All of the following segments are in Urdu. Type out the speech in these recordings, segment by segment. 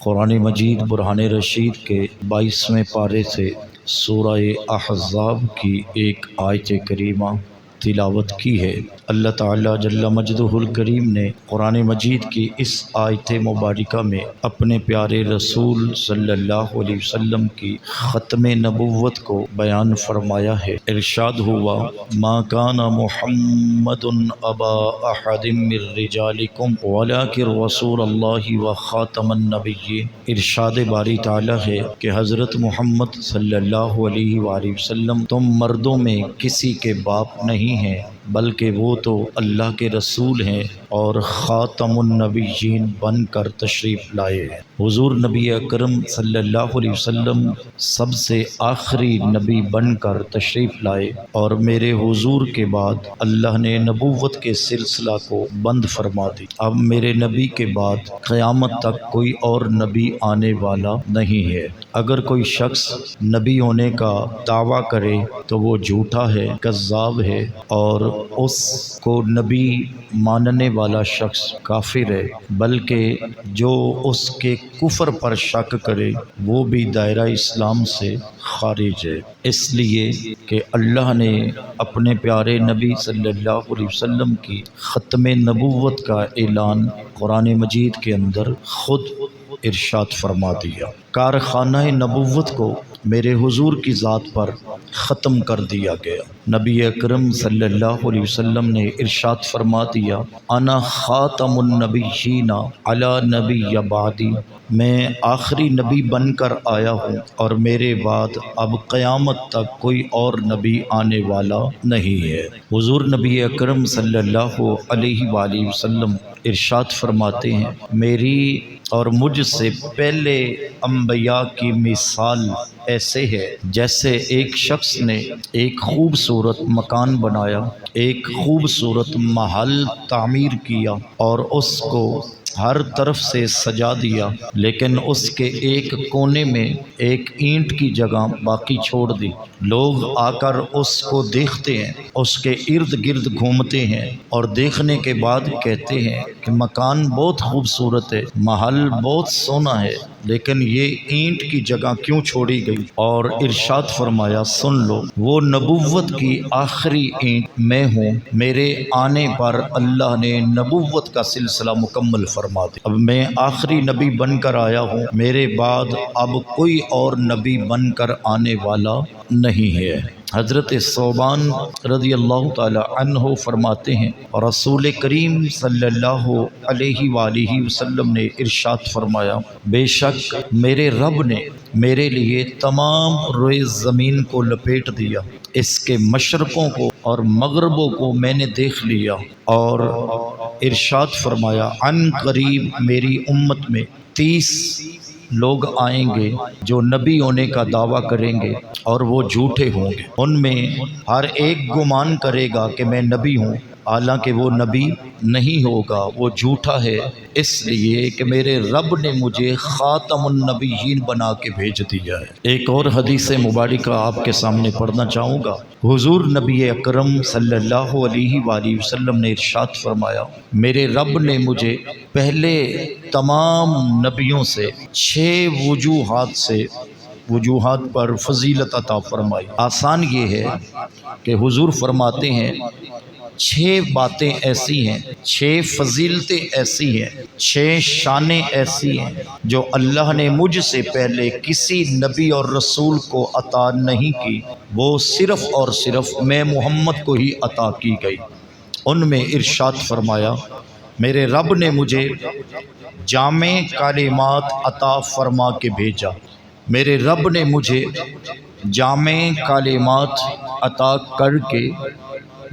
قرآن مجید برہان رشید کے 22ویں پارے سے سورہ احزاب کی ایک آیت کریمہ تلاوت کی ہے۔ اللہ تعالیٰ جل مجدہ الکریم نے قرآن مجید کی اس آیت مبارکہ میں اپنے پیارے رسول صلی اللہ علیہ وسلم کی ختم نبوت کو بیان فرمایا ہے۔ ارشاد ہوا ما کان محمد ابا احد من رجالکم ولکن رسول اللہ وخاتم النبیین۔ ارشاد باری تعالیٰ ہے کہ حضرت محمد صلی اللہ علیہ وآلہ وسلم تم مردوں میں کسی کے باپ نہیں ہیں بلکہ وہ تو اللہ کے رسول ہیں اور خاتم النبیین بن کر تشریف لائے ہیں۔ حضور نبی اکرم صلی اللہ علیہ وسلم سب سے آخری نبی بن کر تشریف لائے اور میرے حضور کے بعد اللہ نے نبوت کے سلسلہ کو بند فرما دی۔ اب میرے نبی کے بعد قیامت تک کوئی اور نبی آنے والا نہیں ہے۔ اگر کوئی شخص نبی ہونے کا دعویٰ کرے تو وہ جھوٹا ہے، کذاب ہے، اور اس کو نبی ماننے والا شخص کافر ہے، بلکہ جو اس کے کفر پر شک کرے وہ بھی دائرہ اسلام سے خارج ہے، اس لیے کہ اللہ نے اپنے پیارے نبی صلی اللہ علیہ وسلم کی ختم نبوت کا اعلان قرآن مجید کے اندر خود ارشاد فرما دیا۔ کارخانہ نبوت کو میرے حضور کی ذات پر ختم کر دیا گیا۔ نبی اکرم صلی اللہ علیہ وسلم نے ارشاد فرما دیا انا خاتم النبیین علی نبی بعدی، میں آخری نبی بن کر آیا ہوں اور میرے بعد اب قیامت تک کوئی اور نبی آنے والا نہیں ہے۔ حضور نبی اکرم صلی اللہ علیہ وآلہ وسلم ارشاد فرماتے ہیں میری اور مجھ سے پہلے انبیاء کی مثال ایسے ہے جیسے ایک شخص نے ایک خوبصورت مکان بنایا، ایک خوبصورت محل تعمیر کیا اور اس کو ہر طرف سے سجا دیا، لیکن اس کے ایک کونے میں ایک اینٹ کی جگہ باقی چھوڑ دی۔ لوگ آ کر اس کو دیکھتے ہیں، اس کے ارد گرد گھومتے ہیں اور دیکھنے کے بعد کہتے ہیں کہ مکان بہت خوبصورت ہے، محل بہت سونا ہے، لیکن یہ اینٹ کی جگہ کیوں چھوڑی گئی؟ اور ارشاد فرمایا سن لو، وہ نبوت کی آخری اینٹ میں ہوں، میرے آنے پر اللہ نے نبوت کا سلسلہ مکمل فرما دیا۔ اب میں آخری نبی بن کر آیا ہوں، میرے بعد اب کوئی اور نبی بن کر آنے والا نہیں ہے۔ حضرت ثوبان رضی اللہ تعالی عنہ فرماتے ہیں رسول کریم صلی اللہ علیہ وآلہ وسلم نے ارشاد فرمایا بے شک میرے رب نے میرے لیے تمام روئے زمین کو لپیٹ دیا، اس کے مشرقوں کو اور مغربوں کو میں نے دیکھ لیا، اور ارشاد فرمایا عن قریب میری امت میں 30 لوگ آئیں گے جو نبی ہونے کا دعویٰ کریں گے اور وہ جھوٹے ہوں گے۔ ان میں ہر ایک گمان کرے گا کہ میں نبی ہوں، حالانکہ وہ نبی نہیں ہوگا، وہ جھوٹا ہے، اس لیے کہ میرے رب نے مجھے خاتم النبیین بنا کے بھیج دیا ہے۔ ایک اور حدیث مبارکہ آپ کے سامنے پڑھنا چاہوں گا۔ حضور نبی اکرم صلی اللہ علیہ وآلہ وسلم نے ارشاد فرمایا میرے رب نے مجھے پہلے تمام نبیوں سے 6 وجوہات پر فضیلت عطا فرمائی۔ آسان یہ ہے کہ حضور فرماتے ہیں 6 باتیں ایسی ہیں، 6 فضیلتیں ایسی ہیں، 6 شانیں ایسی ہیں جو اللہ نے مجھ سے پہلے کسی نبی اور رسول کو عطا نہیں کی، وہ صرف اور صرف میں محمد کو ہی عطا کی گئی۔ ان میں ارشاد فرمایا میرے رب نے مجھے جامع کلمات عطا فرما کے بھیجا، میرے رب نے مجھے جامع کلمات عطا کر کے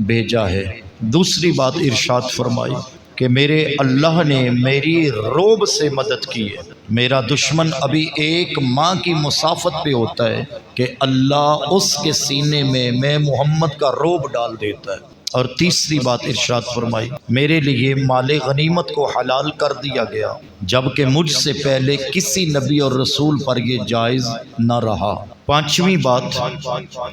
بھیجا ہے۔ دوسری بات ارشاد فرمائی کہ میرے اللہ نے میری روب سے مدد کی ہے، میرا دشمن ابھی 1 ماہ کی مسافت پہ ہوتا ہے کہ اللہ اس کے سینے میں محمد کا روب ڈال دیتا ہے۔ اور تیسری بات ارشاد فرمائی میرے لیے مال غنیمت کو حلال کر دیا گیا، جبکہ مجھ سے پہلے کسی نبی اور رسول پر یہ جائز نہ رہا۔ پانچویں بات،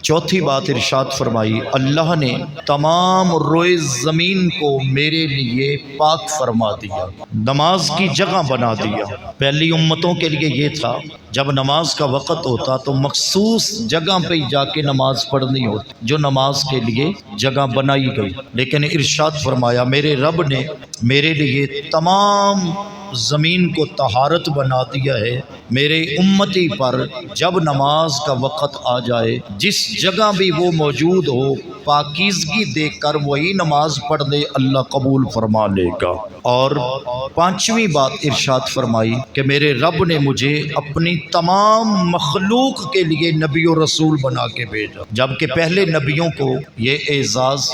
چوتھی بات ارشاد فرمائی، اللہ نے تمام روئے زمین کو میرے لیے پاک فرما دیا، نماز کی جگہ بنا دیا۔ پہلی امتوں کے لیے یہ تھا، جب نماز کا وقت ہوتا تو مخصوص جگہ پہ جا کے نماز پڑھنی ہوتی، جو نماز کے لیے جگہ بنائی گئی، لیکن ارشاد فرمایا میرے رب نے میرے لیے تمام زمین کو طہارت بنا دیا ہے، میرے امتی پر جب نماز کا وقت آ جائے جس جگہ بھی وہ موجود ہو، پاکیزگی دیکھ کر وہی نماز پڑھ لے، اللہ قبول فرما لے گا۔ اور پانچویں بات ارشاد فرمائی کہ میرے رب نے مجھے اپنی تمام مخلوق کے لیے نبی و رسول بنا کے بھیجا، جبکہ پہلے نبیوں کو یہ اعزاز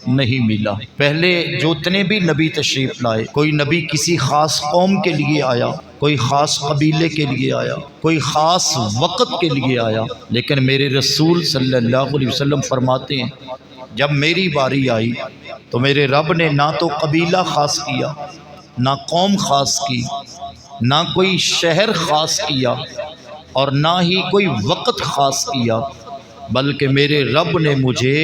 نہیں ملا۔ پہلے جو اتنے بھی نبی تشریف لائے، کوئی نبی کسی خاص قوم کے لیے آیا، کوئی خاص قبیلے کے لیے آیا، کوئی خاص وقت کے لیے آیا، لیکن میرے رسول صلی اللہ علیہ وسلم فرماتے ہیں جب میری باری آئی تو میرے رب نے نہ تو قبیلہ خاص کیا، نہ قوم خاص کی، نہ کوئی شہر خاص کیا، اور نہ ہی کوئی وقت خاص کیا، بلکہ میرے رب نے مجھے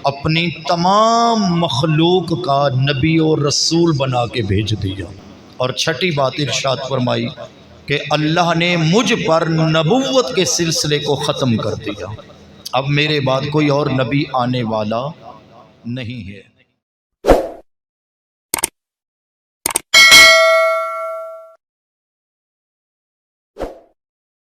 اپنی تمام مخلوق کا نبی اور رسول بنا کے بھیج دیا۔ اور چھٹی بات ارشاد فرمائی کہ اللہ نے مجھ پر نبوت کے سلسلے کو ختم کر دیا، اب میرے بعد کوئی اور نبی آنے والا نہیں ہے۔